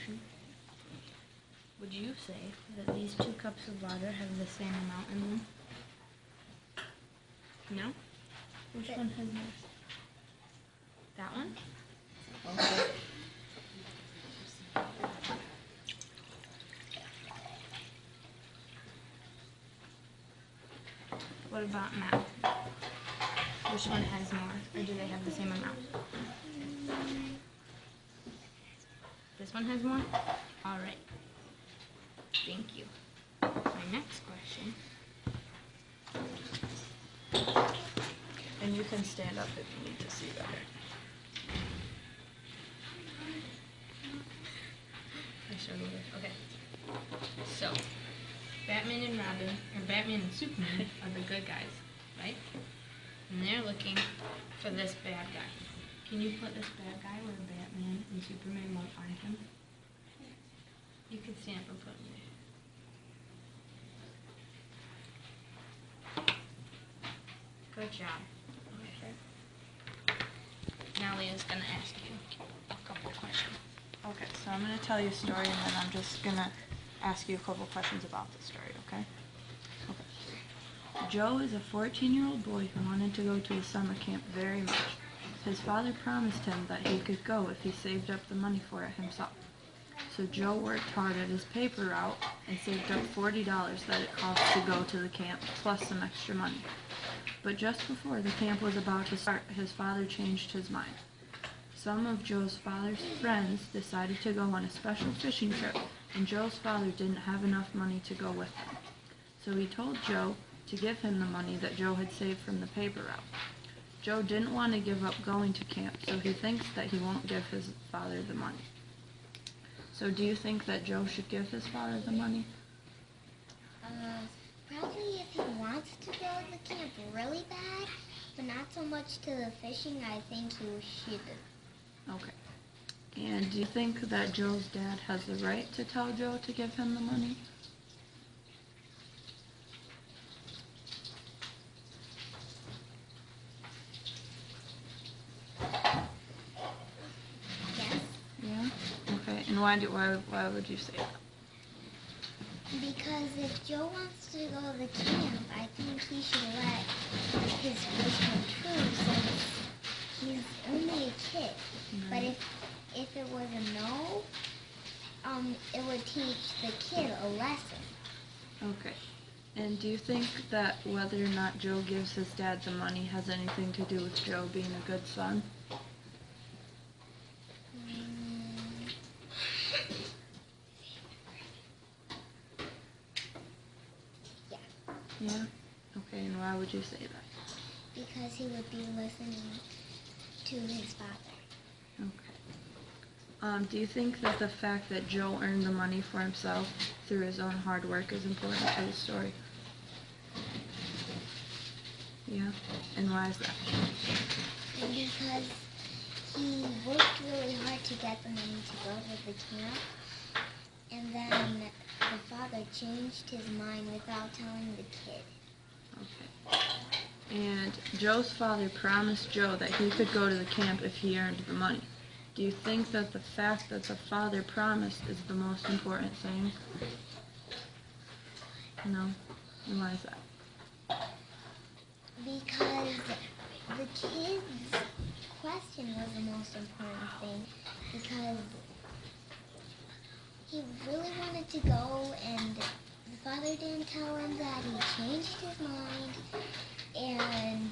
question. Would you say that these 2 cups of water have the same amount in them? No? Which one has more? That one? Okay. What about now? Which one has more, or do they have the same amount? This one has more? All right. Thank you. My next question. And you can stand up if you need to see better. I showed you this. Okay. So, Batman and Robin, or Batman and Superman are the good guys, right? And they're looking for this bad guy. Can you put this bad guy where Batman and Superman won't find him? You can stand up and put him there. Good job. Okay. Now Leah's going to ask you a couple questions. Okay, so I'm going to tell you a story, and then I'm just going to ask you a couple questions about the story, okay? Okay. Joe is a 14-year-old boy who wanted to go to a summer camp very much. His father promised him that he could go if he saved up the money for it himself. So Joe worked hard at his paper route and saved up $40 that it cost to go to the camp, plus some extra money. But just before the camp was about to start, his father changed his mind. Some of Joe's father's friends decided to go on a special fishing trip, and Joe's father didn't have enough money to go with him. So he told Joe to give him the money that Joe had saved from the paper route. Joe didn't want to give up going to camp, so he thinks that he won't give his father the money. So do you think that Joe should give his father the money? Probably if he wants to go to the camp really bad, but not so much to the fishing, I think he should. Okay. And do you think that Joe's dad has the right to tell Joe to give him the money? Yes. Yeah? Okay. And why would you say that? Because if Joe wants to go to the camp, I think he should let his wish come true since he's only a kid. Mm-hmm. But if it was a no, it would teach the kid a lesson. Okay. And do you think that whether or not Joe gives his dad the money has anything to do with Joe being a good son? Yeah? Okay, and why would you say that? Because he would be listening to his father. Okay. Do you think that the fact that Joe earned the money for himself through his own hard work is important to the story? Yeah? And why is that? Because he worked really hard to get the money to go to the camp, and then the father changed his mind without telling the kid. Okay. And Joe's father promised Joe that he could go to the camp if he earned the money. Do you think that the fact that the father promised is the most important thing? No? And why is that? Because the kid's question was the most important thing, because he really wanted to go, and the father didn't tell him that he changed his mind, and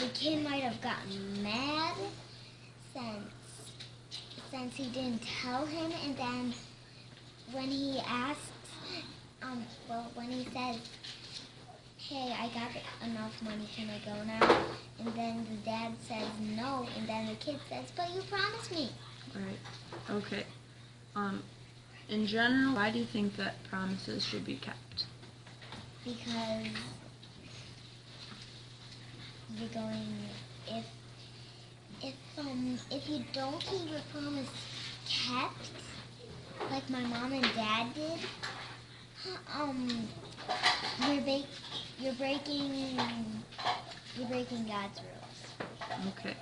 the kid might have gotten mad since he didn't tell him, and then when he asks, when he says, hey, I got enough money, can I go now? And then the dad says no, and then the kid says, but you promised me. Right. Okay. In general, why do you think that promises should be kept? Because you're going, if you don't keep your promise kept, like my mom and dad did, you're breaking God's rules. Okay.